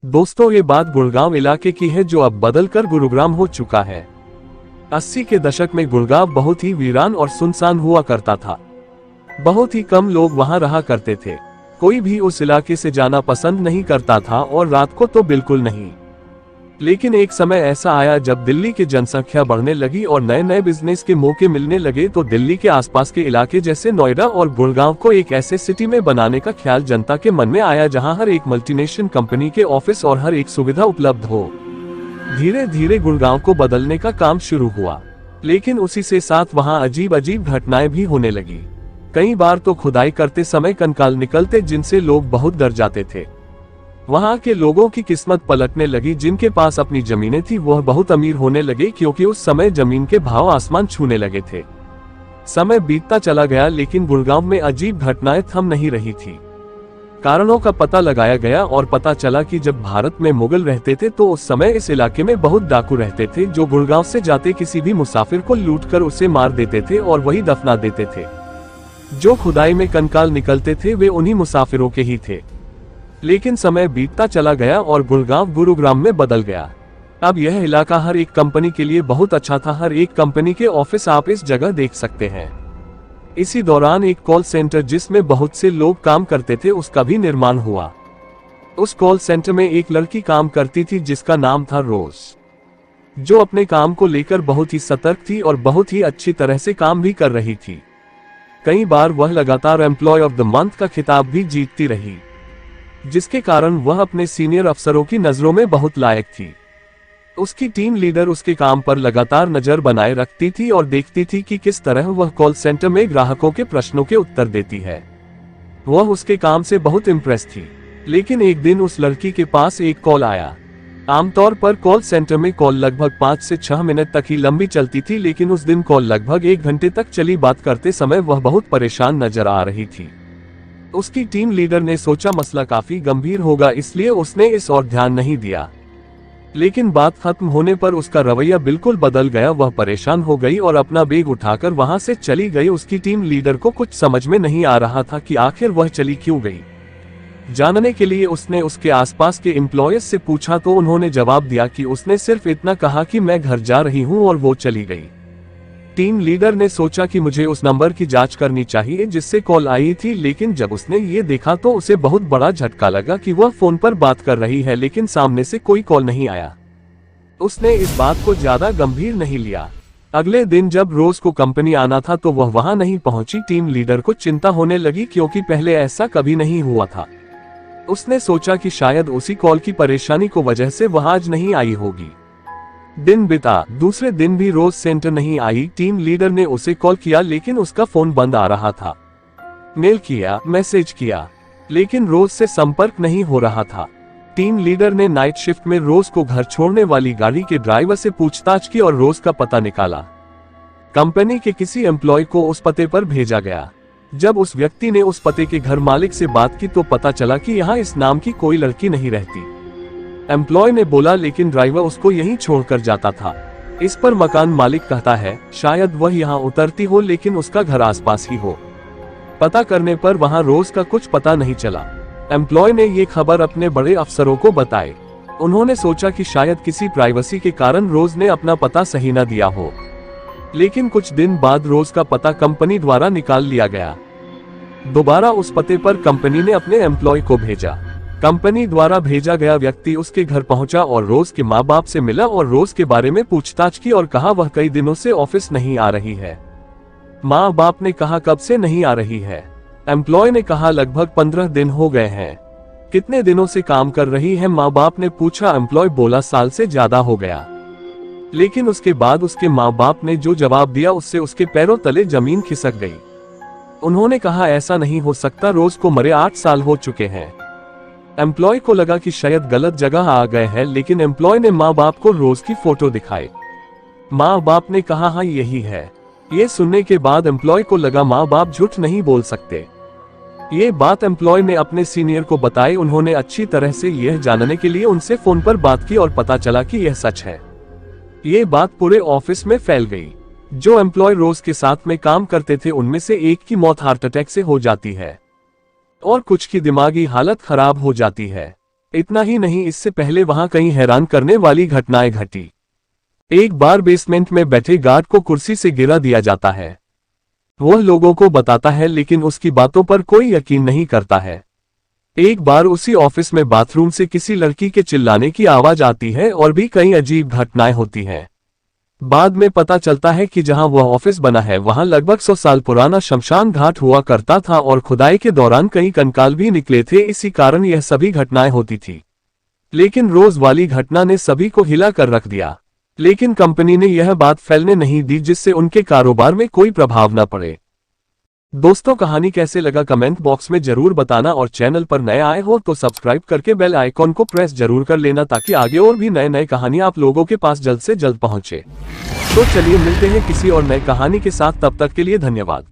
दोस्तों, ये बात गुड़गांव इलाके की है जो अब बदलकर गुरुग्राम हो चुका है। 80 के दशक में गुड़गांव बहुत ही वीरान और सुनसान हुआ करता था। बहुत ही कम लोग वहां रहा करते थे। कोई भी उस इलाके से जाना पसंद नहीं करता था और रात को तो बिल्कुल नहीं। लेकिन एक समय ऐसा आया जब दिल्ली की जनसंख्या बढ़ने लगी और नए नए बिजनेस के मौके मिलने लगे, तो दिल्ली के आसपास के इलाके जैसे नोएडा और गुड़गांव को एक ऐसे सिटी में बनाने का ख्याल जनता के मन में आया जहां हर एक मल्टीनेशनल कंपनी के ऑफिस और हर एक सुविधा उपलब्ध हो। धीरे धीरे गुड़गांव को बदलने का काम शुरू हुआ, लेकिन उसी से साथ वहां अजीब अजीब घटनाएं भी होने लगी। कई बार तो खुदाई करते समय कंकाल निकलते जिनसे लोग बहुत डर जाते थे। वहां के लोगों की किस्मत पलटने लगी। जिनके पास अपनी जमीनें थी वह बहुत अमीर होने लगे, क्योंकि उस समय जमीन के भाव आसमान छूने लगे थे। समय बीतता चला गया, लेकिन गुड़गांव में अजीब घटनाएं थम नहीं रही थी। कारणों का पता लगाया गया और पता चला कि जब भारत में मुगल रहते थे तो उस समय इस इलाके में बहुत डाकू रहते थे, जो गुड़गांव से जाते किसी भी मुसाफिर को लूटकर उसे मार देते थे और वही दफना देते थे। जो खुदाई में कंकाल निकलते थे वे उन्हीं मुसाफिरों के ही थे। लेकिन समय बीतता चला गया और गुड़गांव गुरुग्राम में बदल गया। अब यह इलाका हर एक कंपनी के लिए बहुत अच्छा था। हर एक कंपनी के ऑफिस आप इस जगह देख सकते हैं। इसी दौरान एक कॉल सेंटर जिसमें बहुत से लोग काम करते थे उसका भी निर्माण हुआ। उस कॉल सेंटर में एक लड़की काम करती थी जिसका नाम था रोज, जो अपने काम को लेकर बहुत ही सतर्क थी और बहुत ही अच्छी तरह से काम भी कर रही थी। कई बार वह लगातार एम्प्लॉय ऑफ द मंथ का खिताब भी जीतती रही, जिसके कारण वह अपने सीनियर अफसरों की नजरों में बहुत लायक थी। उसकी टीम लीडर उसके काम पर लगातार नजर बनाए रखती थी और देखती थी कि किस तरह वह कॉल सेंटर में ग्राहकों के प्रश्नों के उत्तर देती है। वह उसके काम से बहुत इम्प्रेस थी। लेकिन एक दिन उस लड़की के पास एक कॉल आया। आमतौर पर कॉल सेंटर में कॉल लगभग 5 से 6 मिनट तक ही लंबी चलती थी, लेकिन उस दिन कॉल लगभग 1 घंटे तक चली। बात करते समय वह बहुत परेशान नजर आ रही थी। उसकी टीम लीडर ने सोचा मसला काफी गंभीर होगा, इसलिए उसने इस और ध्यान नहीं दिया। लेकिन बात खत्म होने पर उसका रवैया बिल्कुल बदल गया। वह परेशान हो गई और अपना बैग उठाकर वहां से चली गई। उसकी टीम लीडर को कुछ समझ में नहीं आ रहा था कि आखिर वह चली क्यों गई। जानने के लिए उसने उसके आसपास के एम्प्लॉयज से पूछा तो उन्होंने जवाब दिया कि उसने सिर्फ इतना कहा कि मैं घर जा रही हूं और वो चली गई। टीम लीडर ने सोचा कि मुझे उस नंबर की जांच करनी चाहिए जिससे कॉल आई थी, लेकिन जब उसने ये देखा तो उसे बहुत बड़ा झटका लगा कि वह फोन पर बात कर रही है लेकिन सामने से कोई कॉल नहीं आया। उसने इस बात को ज्यादा गंभीर नहीं लिया। अगले दिन जब रोज को कंपनी आना था तो वह वहां नहीं पहुंची। टीम लीडर को चिंता होने लगी, क्योंकि पहले ऐसा कभी नहीं हुआ था। उसने सोचा कि शायद उसी कॉल की परेशानी को वजह से वह आज नहीं आई होगी। दिन बीता, दूसरे दिन भी रोज सेंटर नहीं आई। टीम लीडर ने उसे कॉल किया, लेकिन उसका फोन बंद आ रहा था। मेल किया, मैसेज किया, लेकिन रोज से संपर्क नहीं हो रहा था। टीम लीडर ने नाइट शिफ्ट में रोज को घर छोड़ने वाली गाड़ी के ड्राइवर से पूछताछ की और रोज का पता निकाला। कंपनी के किसी एम्प्लॉय को उस पते पर भेजा गया। जब उस व्यक्ति ने उस पते के घर मालिक से बात की तो पता चला कि यहाँ इस नाम की कोई लड़की नहीं रहती। एम्प्लॉय ने बोला, लेकिन ड्राइवर उसको यहीं छोड़कर जाता था। इस पर मकान मालिक कहता है शायद वह यहाँ उतरती हो, लेकिन उसका घर आसपास ही हो। पता करने पर वहाँ रोज का कुछ पता नहीं चला। एम्प्लॉय ने ये खबर अपने बड़े अफसरों को बताई। उन्होंने सोचा कि शायद किसी प्राइवेसी के कारण रोज ने अपना पता सही न दिया हो। लेकिन कुछ दिन बाद रोज का पता कंपनी द्वारा निकाल लिया गया। दोबारा उस पते पर कंपनी ने अपने एम्प्लॉय को भेजा। कंपनी द्वारा भेजा गया व्यक्ति उसके घर पहुंचा और रोज के माँ बाप से मिला और रोज के बारे में पूछताछ की और कहा वह कई दिनों से ऑफिस नहीं आ रही है। माँ बाप ने कहा कब से नहीं आ रही है। एम्प्लॉय ने कहा लगभग 15 दिन हो गए हैं। कितने दिनों से काम कर रही है, माँ बाप ने पूछा। एम्प्लॉय बोला साल से ज्यादा हो गया। लेकिन उसके बाद उसके माँ बाप ने जो जवाब दिया उससे उसके पैरों तले जमीन खिसक गई। उन्होंने कहा ऐसा नहीं हो सकता, रोज को मरे 8 साल हो चुके हैं। एम्प्लॉय को लगा कि शायद गलत जगह आ गए हैं, लेकिन एम्प्लॉय ने माँ बाप को रोज की फोटो दिखाई। माँ बाप ने कहा हाँ यही है। ये सुनने के बाद एम्प्लॉय को लगा माँ बाप झूठ नहीं बोल सकते। ये बात एम्प्लॉय ने अपने सीनियर को बताई। उन्होंने अच्छी तरह से यह जानने के लिए उनसे फोन पर बात की और पता चला कि यह सच है। ये बात पूरे ऑफिस में फैल गई। जो एम्प्लॉय रोज के साथ में काम करते थे उनमें से एक की मौत हार्ट अटैक से हो जाती है और कुछ की दिमागी हालत खराब हो जाती है। इतना ही नहीं, इससे पहले वहां कई हैरान करने वाली घटनाएं घटी। एक बार बेसमेंट में बैठे गार्ड को कुर्सी से गिरा दिया जाता है। वह लोगों को बताता है लेकिन उसकी बातों पर कोई यकीन नहीं करता है। एक बार उसी ऑफिस में बाथरूम से किसी लड़की के चिल्लाने की आवाज आती है और भी कई अजीब घटनाएं होती हैं। बाद में पता चलता है कि जहां वह ऑफिस बना है वहां लगभग 100 साल पुराना शमशान घाट हुआ करता था और खुदाई के दौरान कई कंकाल भी निकले थे। इसी कारण यह सभी घटनाएं होती थी। लेकिन रोज वाली घटना ने सभी को हिला कर रख दिया। लेकिन कंपनी ने यह बात फैलने नहीं दी जिससे उनके कारोबार में कोई प्रभाव न पड़े। दोस्तों, कहानी कैसे लगा कमेंट बॉक्स में जरूर बताना और चैनल पर नए आए हो तो सब्सक्राइब करके बेल आइकॉन को प्रेस जरूर कर लेना ताकि आगे और भी नए कहानी आप लोगों के पास जल्द से जल्द पहुंचे। तो चलिए मिलते हैं किसी और नए कहानी के साथ, तब तक के लिए धन्यवाद।